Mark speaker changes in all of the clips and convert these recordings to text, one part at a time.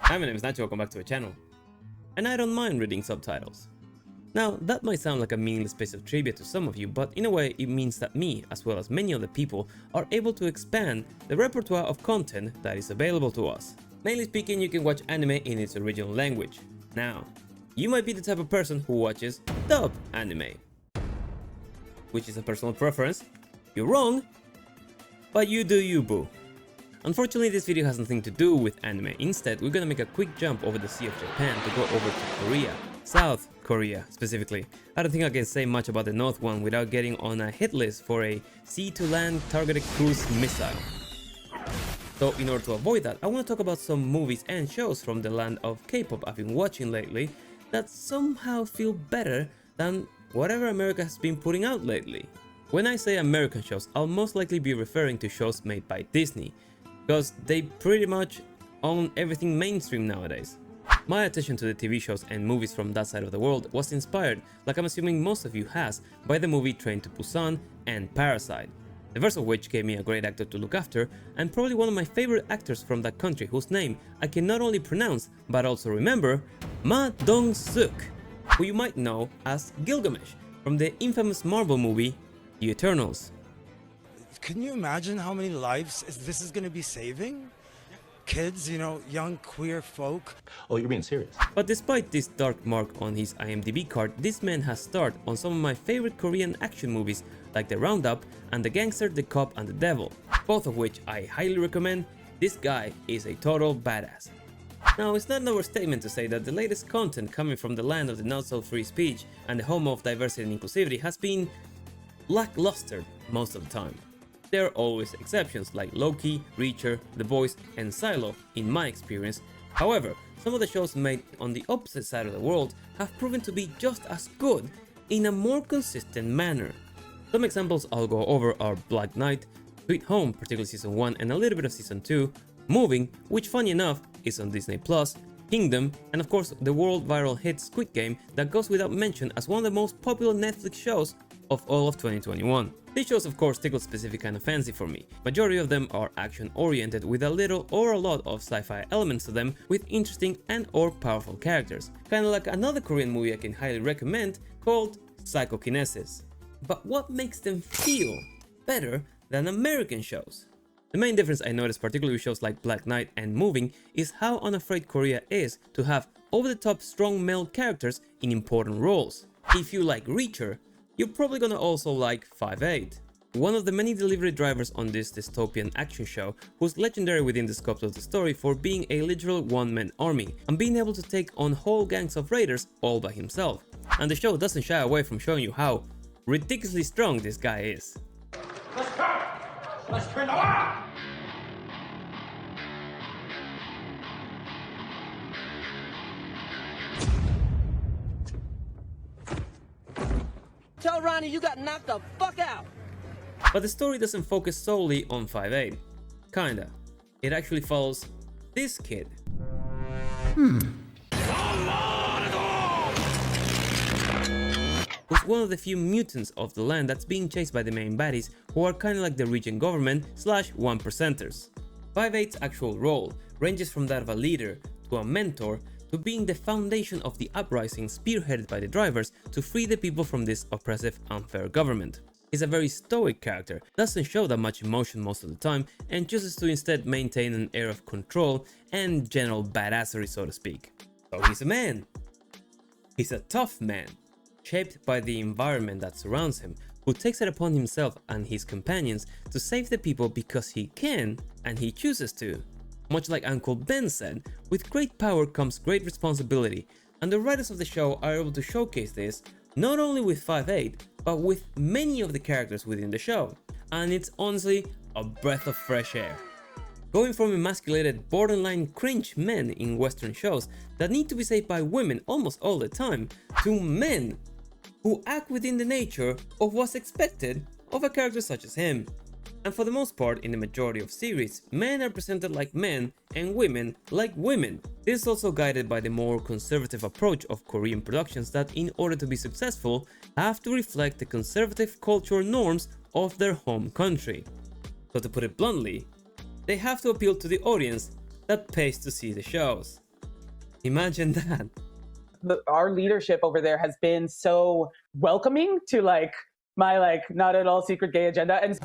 Speaker 1: Hi, my name is Nacho, welcome back to the channel. And I don't mind reading subtitles. Now, that might sound like a meaningless piece of trivia to some of you, but in a way it means that me, as well as many other people, are able to expand the repertoire of content that is available to us. Mainly speaking, you can watch anime in its original language. Now, you might be the type of person who watches dub anime, which is a personal preference. You're wrong, but you do you, boo. Unfortunately, this video has nothing to do with anime. Instead, we're gonna make a quick jump over the Sea of Japan to go over to Korea. South Korea, specifically. I don't think I can say much about the North one without getting on a hit list for a sea-to-land targeted cruise missile. So in order to avoid that, I want to talk about some movies and shows from the land of K-pop I've been watching lately that somehow feel better than whatever America has been putting out lately. When I say American shows, I'll most likely be referring to shows made by Disney, because they pretty much own everything mainstream nowadays. My attention to the TV shows and movies from that side of the world was inspired, like I'm assuming most of you has, by the movie Train to Busan and Parasite, the first of which gave me a great actor to look after, and probably one of my favorite actors from that country whose name I can not only pronounce but also remember, Ma Dong-seok, who you might know as Gilgamesh from the infamous Marvel movie The Eternals.
Speaker 2: Can you imagine how many lives this is going to be saving? Kids, you know, young queer folk.
Speaker 3: Oh, you're being serious.
Speaker 1: But despite this dark mark on his IMDb card, this man has starred on some of my favorite Korean action movies like The Roundup and The Gangster, The Cop and The Devil, both of which I highly recommend. This guy is a total badass. Now, it's not an overstatement to say that the latest content coming from the land of the not-so-free speech and the home of diversity and inclusivity has been lackluster most of the time. There are always exceptions like Loki, Reacher, The Boys, and Silo in my experience. However, some of the shows made on the opposite side of the world have proven to be just as good in a more consistent manner. Some examples I'll go over are Black Knight, Sweet Home, particularly Season 1 and a little bit of Season 2, Moving, which funny enough is on Disney+, Kingdom, and of course the world viral hit Squid Game that goes without mention as one of the most popular Netflix shows of all of 2021. These shows of course tickle specific kind of fancy for me. Majority of them are action oriented with a little or a lot of sci-fi elements to them with interesting and or powerful characters. Kinda like another Korean movie I can highly recommend called Psychokinesis. But what makes them feel better than American shows? The main difference I noticed, particularly with shows like Black Knight and Moving, is how unafraid Korea is to have over-the-top strong male characters in important roles. If you like Reacher, you're probably gonna also like 5/8, one of the many delivery drivers on this dystopian action show who's legendary within the scope of the story for being a literal one-man army and being able to take on whole gangs of raiders all by himself. And the show doesn't shy away from showing you how ridiculously strong this guy is.
Speaker 4: Tell Ronnie you got knocked the fuck out.
Speaker 1: But the story doesn't focus solely on 5/8. Kinda. It actually follows this kid. Who's one of the few mutants of the land that's being chased by the main baddies who are kinda like the region government slash 1%ers. 5/8's actual role ranges from that of a leader to a mentor to being the foundation of the uprising spearheaded by the drivers to free the people from this oppressive, unfair government. He's a very stoic character, doesn't show that much emotion most of the time, and chooses to instead maintain an air of control and general badassery, so to speak. So he's a man. He's a tough man, shaped by the environment that surrounds him, who takes it upon himself and his companions to save the people because he can and he chooses to. Much like Uncle Ben said, with great power comes great responsibility, and the writers of the show are able to showcase this not only with 5/8, but with many of the characters within the show, and it's honestly a breath of fresh air. Going from emasculated, borderline cringe men in Western shows that need to be saved by women almost all the time, to men who act within the nature of what's expected of a character such as him. And for the most part, in the majority of series, men are presented like men and women like women. This is also guided by the more conservative approach of Korean productions that, in order to be successful, have to reflect the conservative cultural norms of their home country. So to put it bluntly, they have to appeal to the audience that pays to see the shows. Imagine that.
Speaker 3: Our leadership over there has been so welcoming to like my like not at all secret gay agenda. And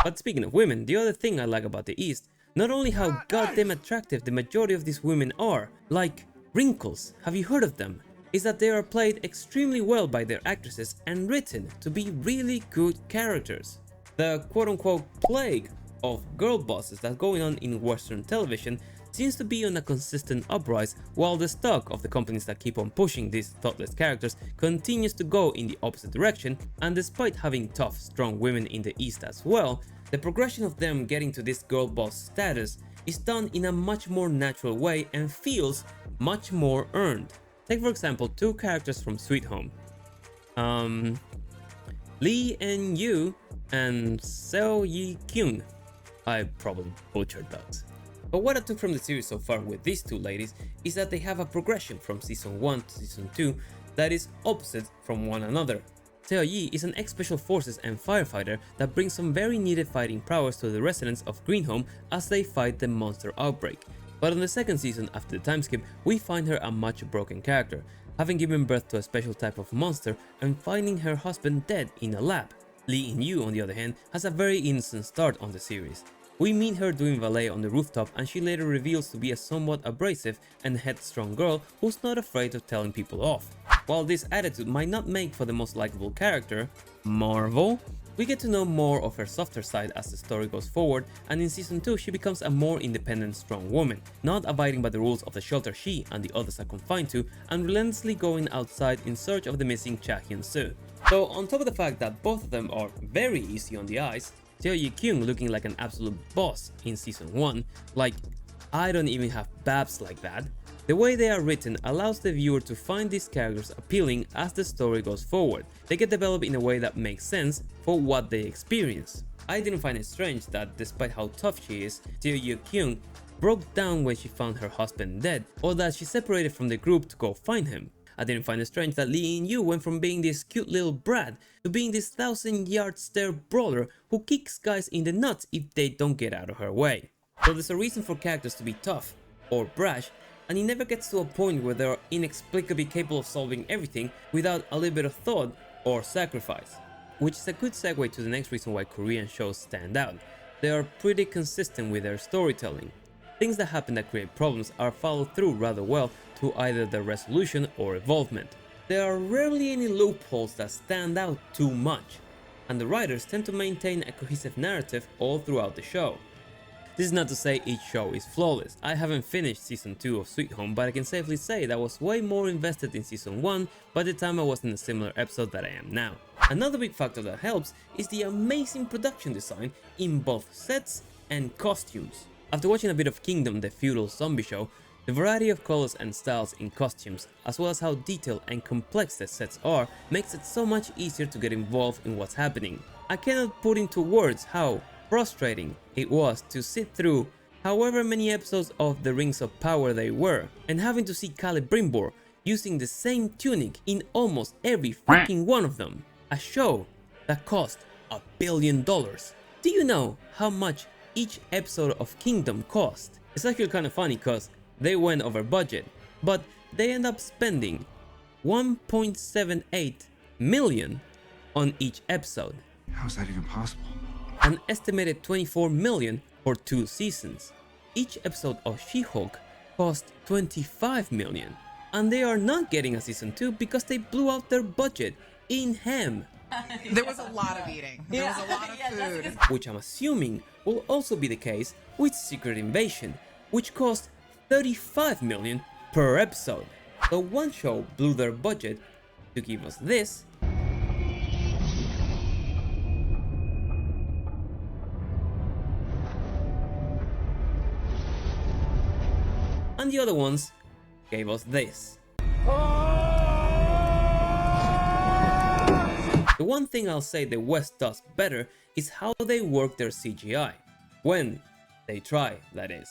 Speaker 1: But speaking of women, the other thing I like about the East, not only how goddamn attractive the majority of these women are, like Wrinkles, have you heard of them? Is that they are played extremely well by their actresses and written to be really good characters. The quote-unquote plague of girl bosses that's going on in Western television seems to be on a consistent uprise, while the stock of the companies that keep on pushing these thoughtless characters continues to go in the opposite direction, and despite having tough, strong women in the East as well, the progression of them getting to this girl boss status is done in a much more natural way and feels much more earned. Take for example two characters from Sweet Home, Lee En-yu and Seo Yi-kyung. I probably butchered those. But what I took from the series so far with these two ladies is that they have a progression from season 1 to season 2 that is opposite from one another. Seo Yi is an ex-special forces and firefighter that brings some very needed fighting prowess to the residents of Greenhome as they fight the monster outbreak. But on the second season after the time skip, we find her a much broken character, having given birth to a special type of monster and finding her husband dead in a lab. Lee In-yu, on the other hand, has a very innocent start on the series. We meet her doing valet on the rooftop, and she later reveals to be a somewhat abrasive and headstrong girl who's not afraid of telling people off. While this attitude might not make for the most likable character, Marvel, we get to know more of her softer side as the story goes forward, and in season 2 she becomes a more independent, strong woman, not abiding by the rules of the shelter she and the others are confined to, and relentlessly going outside in search of the missing Cha Hyun-soo. So on top of the fact that both of them are very easy on the eyes, Seo Yi-kyung looking like an absolute boss in season 1, like I don't even have babs like that. The way they are written allows the viewer to find these characters appealing as the story goes forward. They get developed in a way that makes sense for what they experience. I didn't find it strange that despite how tough she is, Seo Yi-kyung broke down when she found her husband dead, or that she separated from the group to go find him. I didn't find it strange that Lee In-yu went from being this cute little brat to being this 1,000-yard stare brawler who kicks guys in the nuts if they don't get out of her way. So there's a reason for characters to be tough or brash, and it never gets to a point where they're inexplicably capable of solving everything without a little bit of thought or sacrifice. Which is a good segue to the next reason why Korean shows stand out. They are pretty consistent with their storytelling. Things that happen that create problems are followed through rather well to either their resolution or involvement. There are rarely any loopholes that stand out too much, and the writers tend to maintain a cohesive narrative all throughout the show. This is not to say each show is flawless. I haven't finished season 2 of Sweet Home, but I can safely say that I was way more invested in season 1 by the time I was in a similar episode that I am now. Another big factor that helps is the amazing production design in both sets and costumes. After watching a bit of Kingdom, the feudal zombie show, the variety of colors and styles in costumes, as well as how detailed and complex the sets are, makes it so much easier to get involved in what's happening. I cannot put into words how frustrating it was to sit through however many episodes of The Rings of Power they were, and having to see Celebrimbor using the same tunic in almost every freaking one of them. A show that cost $1 billion. Do you know how much each episode of Kingdom cost? It's actually kind of funny because they went over budget, but they end up spending $1.78 million on each episode.
Speaker 5: How is that even possible?
Speaker 1: An estimated $24 million for 2 seasons. Each episode of She-Hulk cost $25 million, and they are not getting a season 2 because they blew out their budget in ham.
Speaker 6: There was a lot of eating. There was a lot of food.
Speaker 1: Which I'm assuming will also be the case with Secret Invasion, which cost $35 million per episode. So one show blew their budget to give us this, and the other ones gave us this. The one thing I'll say the West does better is how they work their CGI. When they try, that is.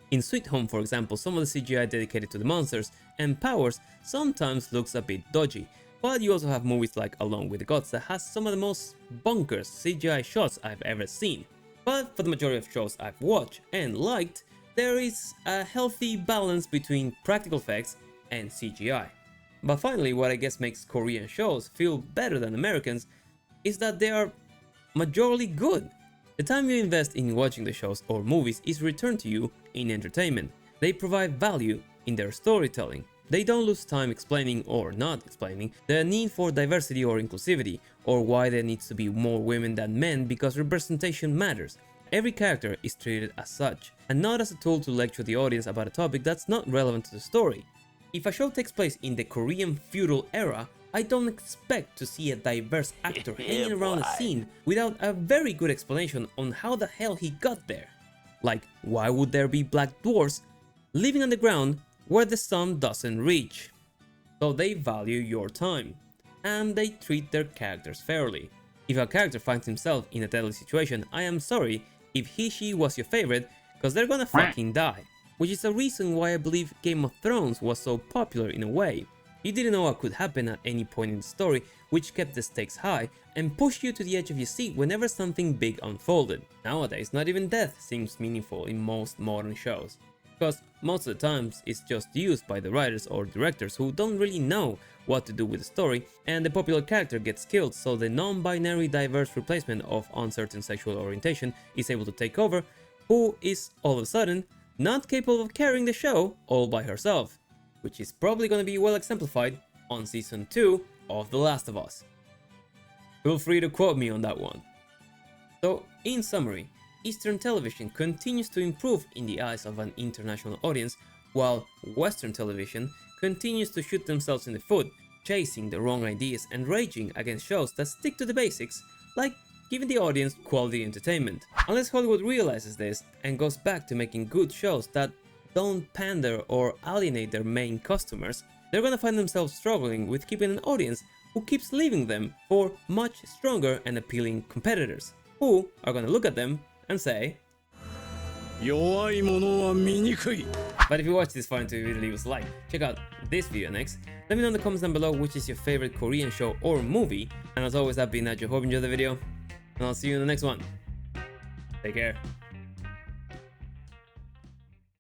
Speaker 1: In Sweet Home, for example, some of the CGI dedicated to the monsters and powers sometimes looks a bit dodgy, but you also have movies like Along with the Gods that has some of the most bonkers CGI shots I've ever seen. But for the majority of shows I've watched and liked, there is a healthy balance between practical effects and CGI. But finally, what I guess makes Korean shows feel better than Americans is that they are majorly good. The time you invest in watching the shows or movies is returned to you in entertainment. They provide value in their storytelling. They don't lose time explaining or not explaining the need for diversity or inclusivity, or why there needs to be more women than men because representation matters. Every character is treated as such, and not as a tool to lecture the audience about a topic that's not relevant to the story. If a show takes place in the Korean feudal era, I don't expect to see a diverse actor hanging around a scene without a very good explanation on how the hell he got there. Like, why would there be black dwarfs living on the ground where the sun doesn't reach? So they value your time, and they treat their characters fairly. If a character finds himself in a deadly situation, I am sorry if he/she was your favorite, cause they're gonna fucking die. Which is a reason why I believe Game of Thrones was so popular in a way. You didn't know what could happen at any point in the story, which kept the stakes high and pushed you to the edge of your seat whenever something big unfolded. Nowadays, not even death seems meaningful in most modern shows, because most of the times it's just used by the writers or directors who don't really know what to do with the story, and the popular character gets killed, so the non-binary diverse replacement of uncertain sexual orientation is able to take over, who is all of a sudden not capable of carrying the show all by herself, which is probably going to be well exemplified on season 2 of The Last of Us. Feel free to quote me on that one. So, in summary, Eastern television continues to improve in the eyes of an international audience, while Western television continues to shoot themselves in the foot, chasing the wrong ideas and raging against shows that stick to the basics, like giving the audience quality entertainment. Unless Hollywood realizes this and goes back to making good shows that don't pander or alienate their main customers, they're gonna find themselves struggling with keeping an audience who keeps leaving them for much stronger and appealing competitors, who are gonna look at them and say, but if you watch this far into the video, leave us a like, check out this video next, let me know in the comments down below which is your favorite Korean show or movie, and as always, I've been Nacho, hope you enjoyed the video, and I'll see you in the next one. Take care.